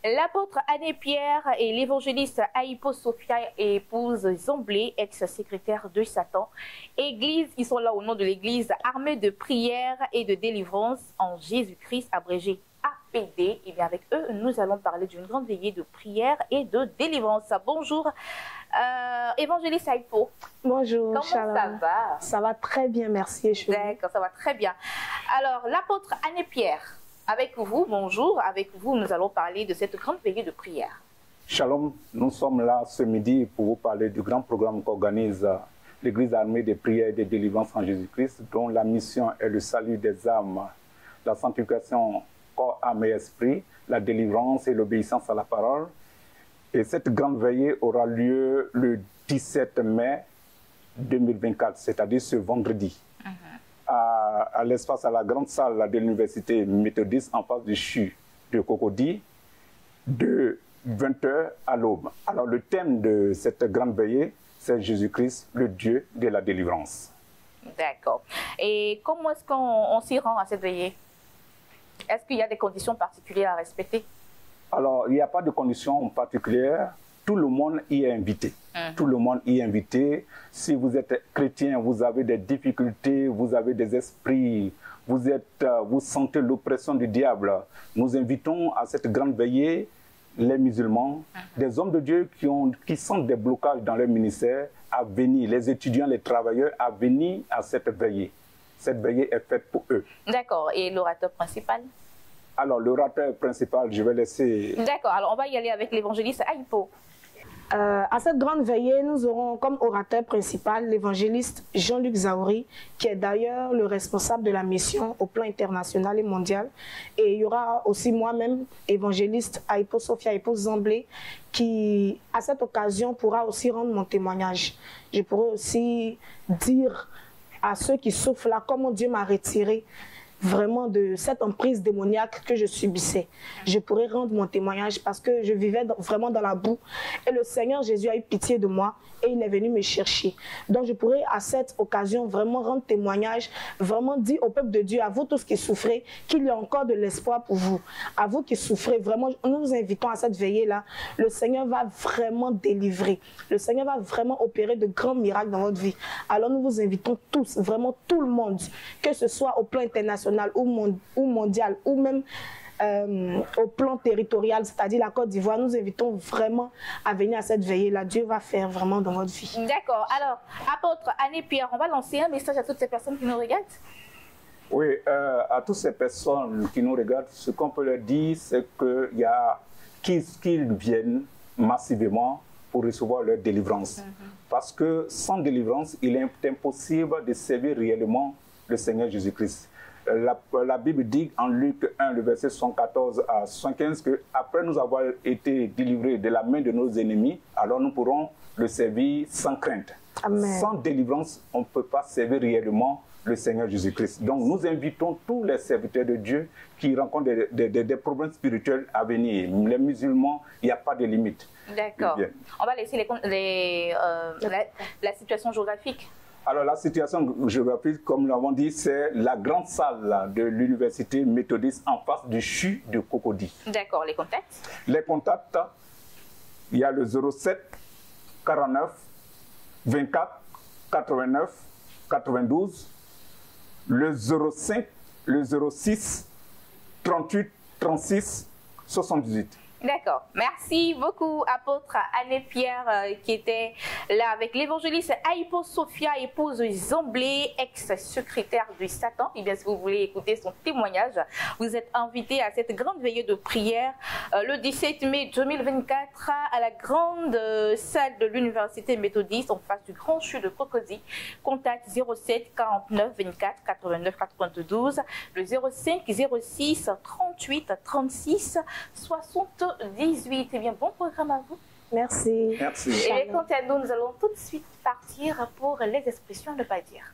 L'apôtre Anne-Pierre et l'évangéliste Aïpo Sophia, épouse Zomblé, ex-secrétaire de Satan. Église, ils sont là au nom de l'église armée de prière et de délivrance en Jésus-Christ, abrégé APD. Et bien avec eux, nous allons parler d'une grande veillée de prière et de délivrance. Bonjour, évangéliste Aïpo. Bonjour, comment Shalom. Ça va? Ça va très bien, merci. D'accord, ça va très bien. Alors, l'apôtre Anne-Pierre, avec vous, bonjour, avec vous, nous allons parler de cette grande veillée de prière. Shalom, nous sommes là ce midi pour vous parler du grand programme qu'organise l'Église armée des prières et des délivrances en Jésus-Christ, dont la mission est le salut des âmes, la sanctification corps, âme et esprit, la délivrance et l'obéissance à la parole. Et cette grande veillée aura lieu le 17 mai 2024, c'est-à-dire ce vendredi. À l'espace, à la grande salle de l'université méthodiste en face du CHU de Cocody, de 20h à l'aube. Alors le thème de cette grande veillée, c'est Jésus-Christ, le Dieu de la délivrance. D'accord. Et comment est-ce qu'on s'y rend à cette veillée? Est-ce qu'il y a des conditions particulières à respecter? Alors, il n'y a pas de conditions particulières. Tout le monde y est invité. Tout le monde y est invité. Si vous êtes chrétien, vous avez des difficultés, vous avez des esprits, vous sentez l'oppression du diable. Nous invitons à cette grande veillée les musulmans, des hommes de Dieu qui sentent des blocages dans leur ministère, à venir, les étudiants, les travailleurs, à venir à cette veillée. Cette veillée est faite pour eux. D'accord. Et l'orateur principal? Alors, l'orateur principal, je vais laisser... D'accord. Alors, on va y aller avec l'évangéliste Aïpo. À cette grande veillée, nous aurons comme orateur principal l'évangéliste Jean-Luc Zaouri, qui est d'ailleurs le responsable de la mission au plan international et mondial. Et il y aura aussi moi-même, évangéliste Aïpo Sophia, épouse Zomblé, qui, à cette occasion, pourra aussi rendre mon témoignage. Je pourrai aussi dire à ceux qui souffrent là comment Dieu m'a retiré vraiment de cette emprise démoniaque que je subissais. Je pourrais rendre mon témoignage parce que je vivais vraiment dans la boue. Et le Seigneur Jésus a eu pitié de moi et il est venu me chercher. Donc je pourrais à cette occasion vraiment rendre témoignage, vraiment dire au peuple de Dieu, à vous tous qui souffrez, qu'il y a encore de l'espoir pour vous. À vous qui souffrez, vraiment, nous vous invitons à cette veillée-là. Le Seigneur va vraiment délivrer. Le Seigneur va vraiment opérer de grands miracles dans votre vie. Alors nous vous invitons tous, vraiment tout le monde, que ce soit au plan international, ou mondial, ou même au plan territorial, c'est-à-dire la Côte d'Ivoire, nous invitons vraiment à venir à cette veillée-là. Dieu va faire vraiment dans votre vie. D'accord. Alors, apôtre Anne-Pierre, on va lancer un message à toutes ces personnes qui nous regardent. Oui, à toutes ces personnes qui nous regardent, ce qu'on peut leur dire, c'est qu'ils viennent massivement pour recevoir leur délivrance. Parce que sans délivrance, il est impossible de servir réellement le Seigneur Jésus-Christ. La Bible dit en Luc 1, le verset 114 à 115, qu'après nous avoir été délivrés de la main de nos ennemis, alors nous pourrons le servir sans crainte. Amen. Sans délivrance, on ne peut pas servir réellement le Seigneur Jésus-Christ. Donc nous invitons tous les serviteurs de Dieu qui rencontrent des problèmes spirituels à venir. Les musulmans, il n'y a pas de limite. D'accord. On va laisser la situation géographique. Alors la situation géographique, comme nous l'avons dit, c'est la grande salle de l'université méthodiste en face du CHU de Cocody. D'accord, les contacts? Les contacts, il y a le 07 49 24 89 92, le 05, le 06 38 36 78. D'accord. Merci beaucoup, apôtre Anne-Pierre, qui était là avec l'évangéliste Aïpo Sophia, épouse Zomblé, ex-secrétaire du Satan. Et bien, si vous voulez écouter son témoignage, vous êtes invité à cette grande veillée de prière le 17 mai 2024 à la grande salle de l'université méthodiste en face du grand CHU de Cocody. Contact 07 49 24 89 92, le 05 06 38 36 60 18. Eh bien, bon programme à vous. Merci. Merci. Et quant à nous, nous allons tout de suite partir pour les expressions de ne pas dire.